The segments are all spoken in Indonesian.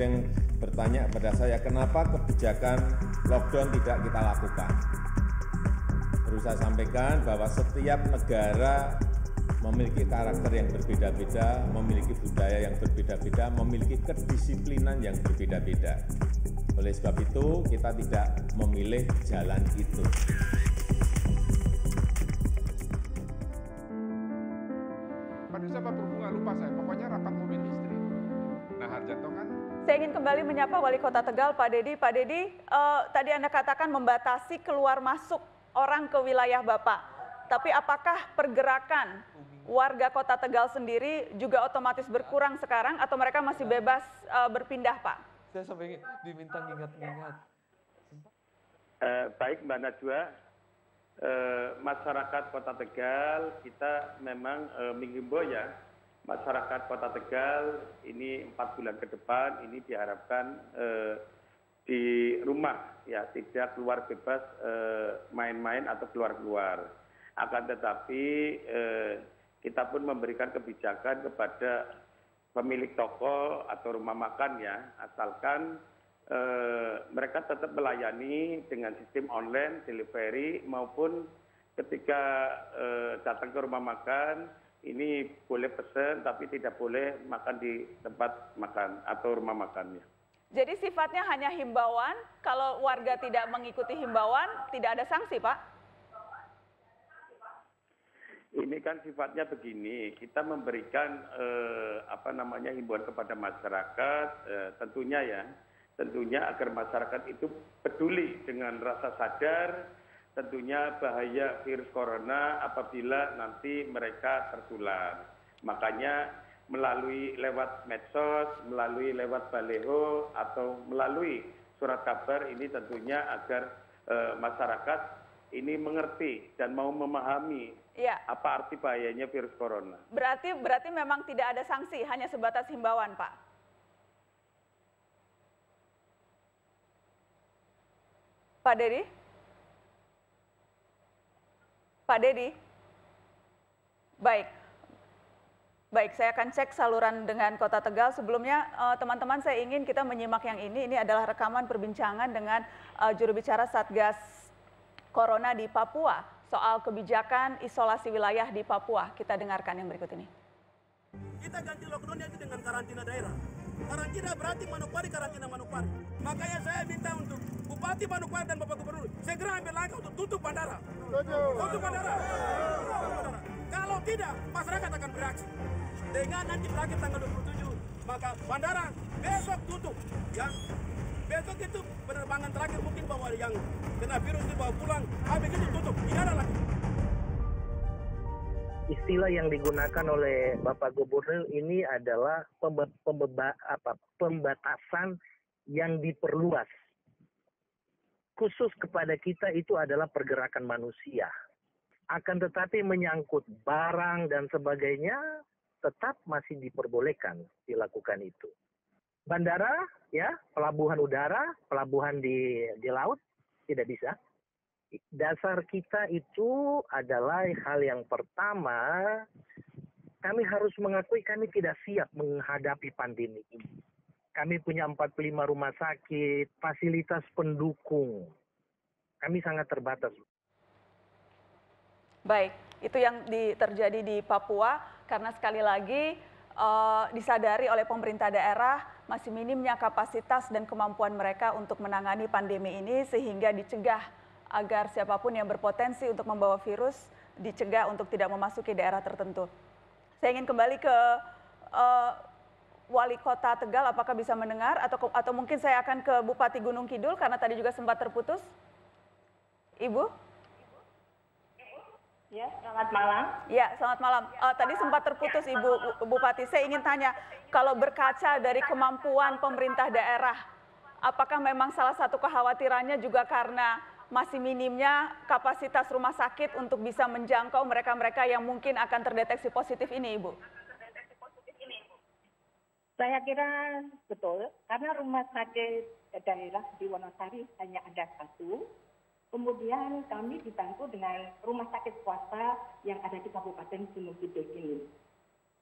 yang bertanya kepada saya, kenapa kebijakan lockdown tidak kita lakukan. Perlu saya sampaikan bahwa setiap negara memiliki karakter yang berbeda-beda, memiliki budaya yang berbeda-beda, memiliki kedisiplinan yang berbeda-beda. Oleh sebab itu, kita tidak memilih jalan itu. Pada siapa berhubungan, lupa saya, pokoknya rapat mobil istri. Nah, Harjanto kan. Saya ingin kembali menyapa Wali Kota Tegal, Pak Dedi. Pak Dedi, tadi Anda katakan membatasi keluar masuk orang ke wilayah Bapak. Tapi apakah pergerakan warga Kota Tegal sendiri juga otomatis berkurang sekarang atau mereka masih bebas berpindah, Pak? Saya sampai diminta ngingat-ngingat. Baik Mbak Najwa, masyarakat Kota Tegal kita memang menghimbau ya, masyarakat Kota Tegal ini 4 bulan ke depan ini diharapkan di rumah ya, tidak keluar bebas main-main atau keluar-keluar. Akan tetapi kita pun memberikan kebijakan kepada pemilik toko atau rumah makan ya, asalkan mereka tetap melayani dengan sistem online, delivery, maupun ketika datang ke rumah makan, ini boleh pesan tapi tidak boleh makan di tempat makan atau rumah makannya. Jadi sifatnya hanya himbauan, kalau warga tidak mengikuti himbauan, tidak ada sanksi, Pak? Ini kan sifatnya begini, kita memberikan himbauan kepada masyarakat, tentunya agar masyarakat itu peduli dengan rasa sadar, tentunya bahaya virus corona apabila nanti mereka tertular. Makanya melalui lewat medsos, melalui lewat baleho atau melalui surat kabar ini tentunya agar masyarakat ini mengerti dan mau memahami ya, apa arti bahayanya virus corona. Berarti memang tidak ada sanksi, hanya sebatas himbauan, Pak? Pak Dedi? Pak Dedi? Baik, saya akan cek saluran dengan Kota Tegal. Sebelumnya, teman-teman, saya ingin kita menyimak yang ini adalah rekaman perbincangan dengan juru bicara Satgas Corona di Papua soal kebijakan isolasi wilayah di Papua. Kita dengarkan yang berikut ini. Kita ganti lockdown itu dengan karantina daerah. Karantina berarti Manokwari, karantina Manokwari. Makanya saya minta untuk Bupati Manokwari dan Bapak Gubernur segera ambil langkah untuk tutup bandara. Tutup bandara. Kalau tidak, masyarakat akan bereaksi. Dengan nanti berakhir tanggal 27, maka bandara besok tutup. Ya. Besok itu penerbangan terakhir mungkin bahwa yang kena virus dibawa pulang, habis itu tutup, tidak ada lagi. Istilah yang digunakan oleh Bapak Gubernur ini adalah pembatasan yang diperluas. Khusus kepada kita itu adalah pergerakan manusia. Akan tetapi menyangkut barang dan sebagainya tetap masih diperbolehkan dilakukan itu. Bandara, ya, pelabuhan udara, pelabuhan di laut, tidak bisa. Dasar kita itu adalah hal yang pertama, kami harus mengakui kami tidak siap menghadapi pandemi ini. Kami punya 45 rumah sakit, fasilitas pendukung. Kami sangat terbatas. Baik, itu yang terjadi di Papua, karena sekali lagi disadari oleh pemerintah daerah masih minimnya kapasitas dan kemampuan mereka untuk menangani pandemi ini, sehingga dicegah agar siapapun yang berpotensi untuk membawa virus dicegah untuk tidak memasuki daerah tertentu. Saya ingin kembali ke Wali Kota Tegal, apakah bisa mendengar atau mungkin saya akan ke Bupati Gunung Kidul karena tadi juga sempat terputus. Ibu? Ya, selamat malam. Ya, selamat malam. Tadi sempat terputus Ibu Bupati. Saya ingin tanya, kalau berkaca dari kemampuan pemerintah daerah, apakah memang salah satu kekhawatirannya juga karena masih minimnya kapasitas rumah sakit untuk bisa menjangkau mereka-mereka yang mungkin akan terdeteksi positif ini, Ibu? Saya kira betul, karena rumah sakit daerah di Wonosari hanya ada satu. Kemudian kami dibantu dengan rumah sakit swasta yang ada di Kabupaten Gunung Kidul ini.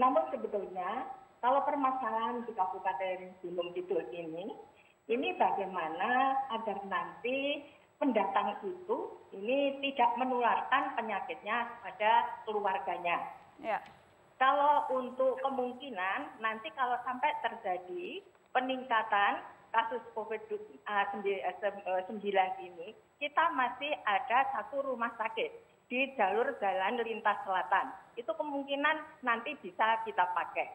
Namun sebetulnya kalau permasalahan di Kabupaten Gunung Kidul ini bagaimana agar nanti pendatang itu ini tidak menularkan penyakitnya pada keluarganya. Ya. Kalau untuk kemungkinan nanti kalau sampai terjadi peningkatan kasus COVID-19 ini, kita masih ada satu rumah sakit di jalur jalan lintas selatan. Itu kemungkinan nanti bisa kita pakai.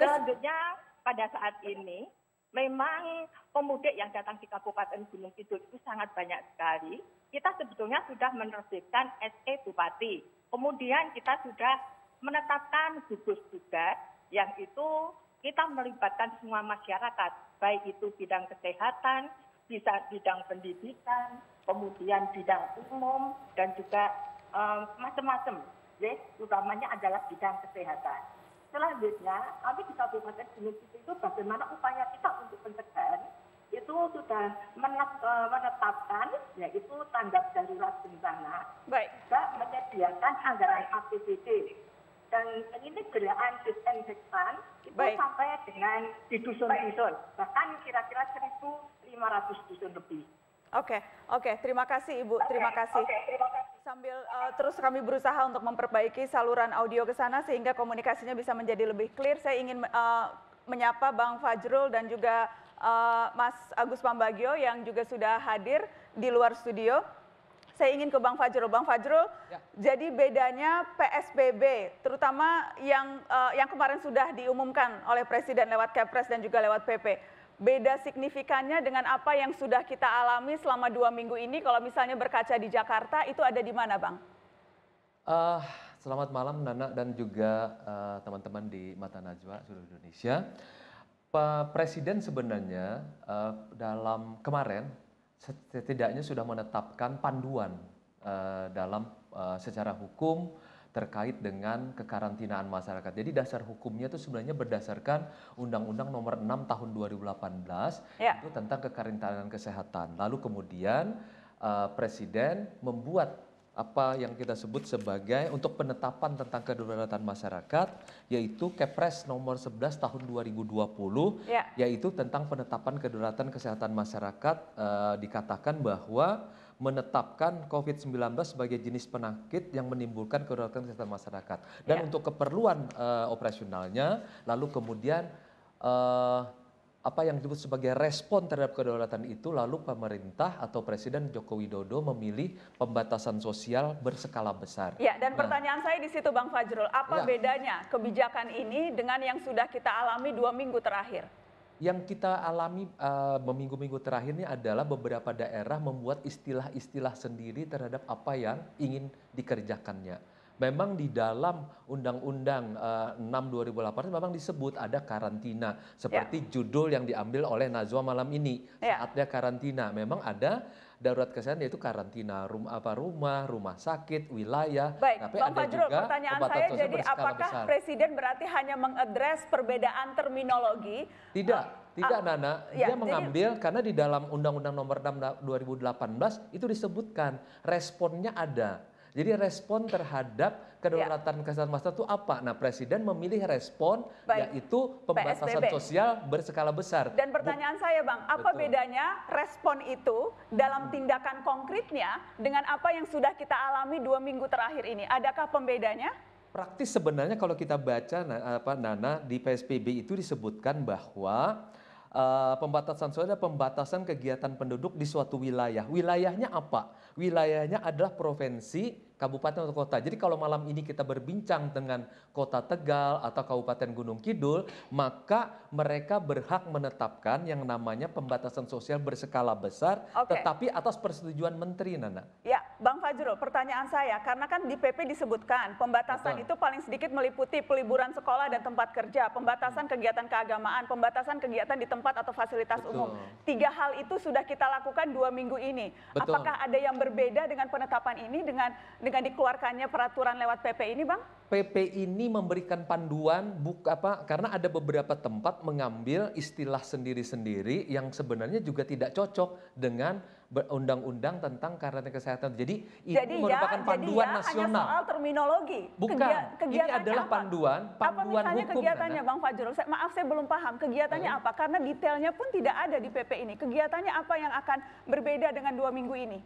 Selanjutnya pada saat ini, memang pemudik yang datang di Kabupaten Gunung Kidul itu sangat banyak sekali. Kita sebetulnya sudah menerbitkan SE Bupati. Kemudian kita sudah menetapkan gugus tugas yang itu kita melibatkan semua masyarakat, baik itu bidang kesehatan, bisa bidang pendidikan, kemudian bidang umum, dan juga macam-macam. Ya, utamanya adalah bidang kesehatan. Selanjutnya, kami di Kabupaten Gunung Kidul itu bagaimana upaya kita untuk pencegahan itu sudah menetapkan yaitu tanggap darurat bencana, juga menyediakan anggaran APBD. Dan ini gerakan disinfektan itu sampai dengan di dusun-dusun, bahkan kira-kira 1.500 dusun lebih. Oke, terima kasih Ibu, terima kasih. Sambil terus kami berusaha untuk memperbaiki saluran audio ke sana sehingga komunikasinya bisa menjadi lebih clear. Saya ingin menyapa Bang Fajrul dan juga Mas Agus Pambagio yang juga sudah hadir di luar studio. Saya ingin ke Bang Fajrul. Bang Fajrul, ya. Jadi bedanya PSBB, terutama yang kemarin sudah diumumkan oleh Presiden lewat Kepres dan juga lewat PP. Beda signifikannya dengan apa yang sudah kita alami selama 2 minggu ini, kalau misalnya berkaca di Jakarta, itu ada di mana, Bang? Selamat malam, Nana, dan juga teman-teman di Mata Najwa seluruh Indonesia. Pak Presiden sebenarnya dalam kemarin, setidaknya sudah menetapkan panduan dalam secara hukum terkait dengan kekarantinaan masyarakat. Jadi dasar hukumnya itu sebenarnya berdasarkan Undang-Undang Nomor 6 Tahun 2018 itu tentang kekarantinaan kesehatan. Lalu kemudian Presiden membuat apa yang kita sebut sebagai untuk penetapan tentang kedaruratan masyarakat, yaitu Kepres nomor 11 tahun 2020, yaitu tentang penetapan kedaruratan kesehatan masyarakat, dikatakan bahwa menetapkan COVID-19 sebagai jenis penyakit yang menimbulkan kedaruratan kesehatan masyarakat. Dan untuk keperluan operasionalnya, lalu kemudian apa yang disebut sebagai respon terhadap kedaulatan itu, lalu pemerintah atau Presiden Joko Widodo memilih pembatasan sosial berskala besar. Ya, dan pertanyaan saya di situ Bang Fajrul, apa bedanya kebijakan ini dengan yang sudah kita alami 2 minggu terakhir? Yang kita alami minggu-minggu terakhir ini adalah beberapa daerah membuat istilah-istilah sendiri terhadap apa yang ingin dikerjakannya. Memang di dalam Undang-Undang 6 2018 memang disebut ada karantina. Seperti judul yang diambil oleh Najwa malam ini. Saatnya karantina. Memang ada darurat kesehatan yaitu karantina rumah sakit, wilayah. Baik, tapi Bang ada Fajrul, juga pertanyaan saya jadi apakah besar. Presiden berarti hanya mengadres perbedaan terminologi? Tidak, Nana. Dia mengambil karena di dalam Undang-Undang Nomor 6 2018 itu disebutkan responnya ada. Jadi respon terhadap kedaulatan kesehatan masyarakat itu apa? Nah, Presiden memilih respon yaitu pembatasan PSBB. Sosial berskala besar. Dan pertanyaan saya Bang, apa bedanya respon itu dalam tindakan konkretnya dengan apa yang sudah kita alami 2 minggu terakhir ini? Adakah pembedanya? Praktis sebenarnya kalau kita baca Nana, di PSBB itu disebutkan bahwa pembatasan sosial adalah pembatasan kegiatan penduduk di suatu wilayah. Wilayahnya apa? Wilayahnya adalah provinsi, kabupaten atau kota. Jadi kalau malam ini kita berbincang dengan Kota Tegal atau Kabupaten Gunung Kidul, maka mereka berhak menetapkan yang namanya pembatasan sosial berskala besar, tetapi atas persetujuan Menteri, Nana. Ya, Bang Fajrul, pertanyaan saya, karena kan di PP disebutkan pembatasan itu paling sedikit meliputi peliburan sekolah dan tempat kerja, pembatasan kegiatan keagamaan, pembatasan kegiatan di tempat atau fasilitas umum. 3 hal itu sudah kita lakukan 2 minggu ini. Apakah ada yang berbeda dengan penetapan ini dengan dikeluarkannya peraturan lewat PP ini, Bang? PP ini memberikan panduan karena ada beberapa tempat mengambil istilah sendiri-sendiri yang sebenarnya juga tidak cocok dengan undang-undang tentang karantina kesehatan. Jadi ini merupakan panduan nasional. Hanya soal terminologi. Bukan. Ini adalah panduan misalnya hukum. Kegiatannya, Bang Fajrul? Maaf, saya belum paham. Kegiatannya apa? Karena detailnya pun tidak ada di PP ini. Kegiatannya apa yang akan berbeda dengan 2 minggu ini?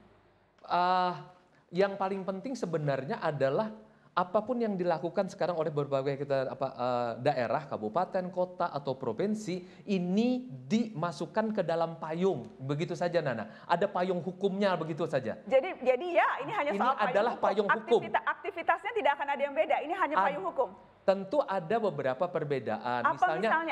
Yang paling penting sebenarnya adalah apapun yang dilakukan sekarang oleh berbagai daerah, kabupaten, kota, atau provinsi, ini dimasukkan ke dalam payung. Begitu saja, Nana. Ada payung hukumnya, begitu saja. Jadi ya, ini hanya soal payung hukum. Aktivitasnya tidak akan ada yang beda, ini hanya payung hukum. Tentu ada beberapa perbedaan.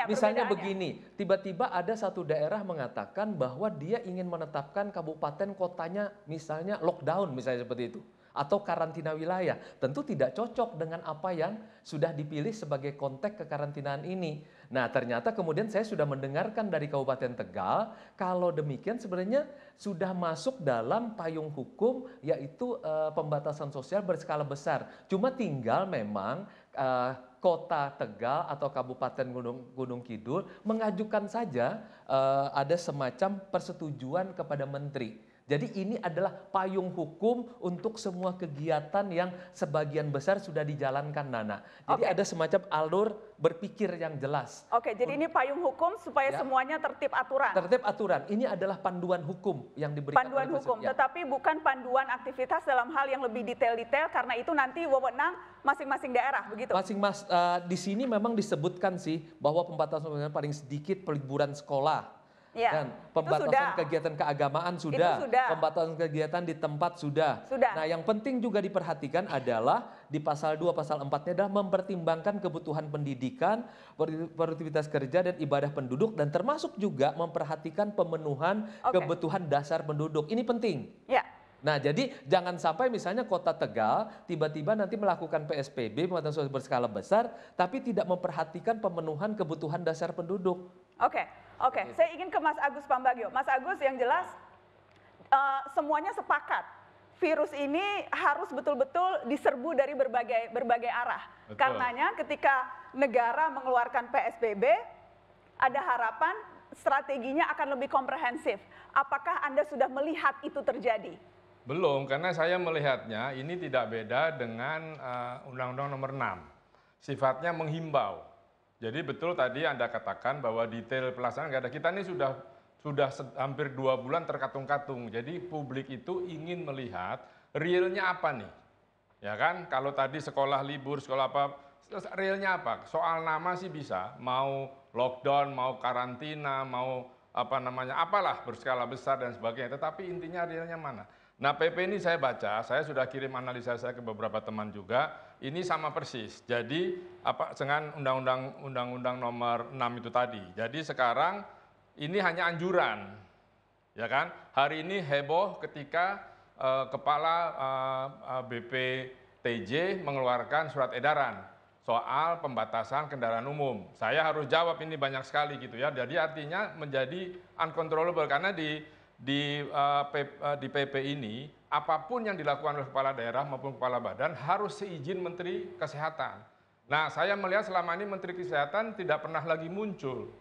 Misalnya begini, tiba-tiba ada satu daerah mengatakan bahwa dia ingin menetapkan kabupaten kotanya misalnya lockdown, misalnya seperti itu. Atau karantina wilayah, tentu tidak cocok dengan apa yang sudah dipilih sebagai konteks kekarantinaan ini. Nah, ternyata kemudian saya sudah mendengarkan dari Kabupaten Tegal, kalau demikian sebenarnya sudah masuk dalam payung hukum, yaitu pembatasan sosial berskala besar. Cuma tinggal memang Kota Tegal atau Kabupaten Gunung Kidul mengajukan saja ada semacam persetujuan kepada menteri. Jadi ini adalah payung hukum untuk semua kegiatan yang sebagian besar sudah dijalankan, Nana. Jadi ada semacam alur berpikir yang jelas. Oke, jadi ini payung hukum supaya semuanya tertib aturan. Tertib aturan. Ini adalah panduan hukum yang diberikan. Panduan hukum, tetapi bukan panduan aktivitas dalam hal yang lebih detail-detail karena itu nanti wewenang masing-masing daerah, begitu? Di sini memang disebutkan sih bahwa pembatasan paling sedikit liburan sekolah. Ya, dan pembatasan kegiatan keagamaan sudah, pembatasan kegiatan di tempat sudah. Nah, yang penting juga diperhatikan adalah di pasal 2, pasal 4-nya adalah mempertimbangkan kebutuhan pendidikan, produktivitas kerja dan ibadah penduduk, dan termasuk juga memperhatikan pemenuhan kebutuhan dasar penduduk. Ini penting. Ya. Nah, jadi jangan sampai misalnya Kota Tegal tiba-tiba nanti melakukan PSBB, pembatasan sosial berskala besar, tapi tidak memperhatikan pemenuhan kebutuhan dasar penduduk. Oke, saya ingin ke Mas Agus Pambagio. Mas Agus, yang jelas semuanya sepakat virus ini harus betul-betul diserbu dari berbagai arah. Betul. Karenanya ketika negara mengeluarkan PSBB, ada harapan strateginya akan lebih komprehensif. Apakah Anda sudah melihat itu terjadi? Belum, karena saya melihatnya ini tidak beda dengan Undang-Undang Nomor 6. Sifatnya menghimbau. Jadi betul tadi Anda katakan bahwa detail pelaksanaan nggak ada. Kita ini sudah hampir 2 bulan terkatung-katung. Jadi publik itu ingin melihat realnya apa nih. Ya kan, kalau tadi sekolah libur, sekolah apa, realnya apa? Soal nama sih bisa, mau lockdown, mau karantina, mau apalah berskala besar dan sebagainya. Tetapi intinya realnya mana? Nah, PP ini saya baca, saya sudah kirim analisa saya ke beberapa teman juga, ini sama persis. Jadi dengan Undang-Undang Nomor 6 itu tadi. Jadi sekarang ini hanya anjuran, ya kan? Hari ini heboh ketika Kepala BPTJ mengeluarkan surat edaran soal pembatasan kendaraan umum. Saya harus jawab ini banyak sekali gitu ya. Jadi artinya menjadi uncontrollable karena di PP ini apapun yang dilakukan oleh kepala daerah maupun kepala badan harus seizin Menteri Kesehatan. Nah, saya melihat selama ini Menteri Kesehatan tidak pernah lagi muncul.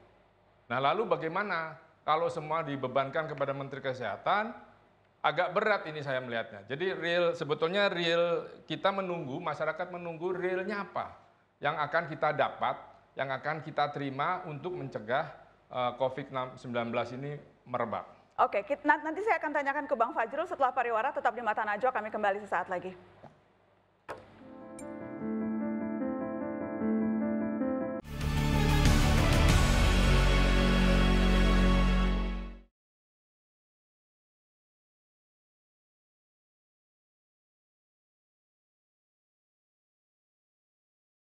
Nah, lalu bagaimana kalau semua dibebankan kepada Menteri Kesehatan? Agak berat ini saya melihatnya. Jadi sebetulnya real kita menunggu, masyarakat menunggu realnya apa yang akan kita dapat, yang akan kita terima untuk mencegah COVID-19 ini merebak. Oke, nanti saya akan tanyakan ke Bang Fajrul setelah pariwara, tetap di Mata Najwa, kami kembali sesaat lagi.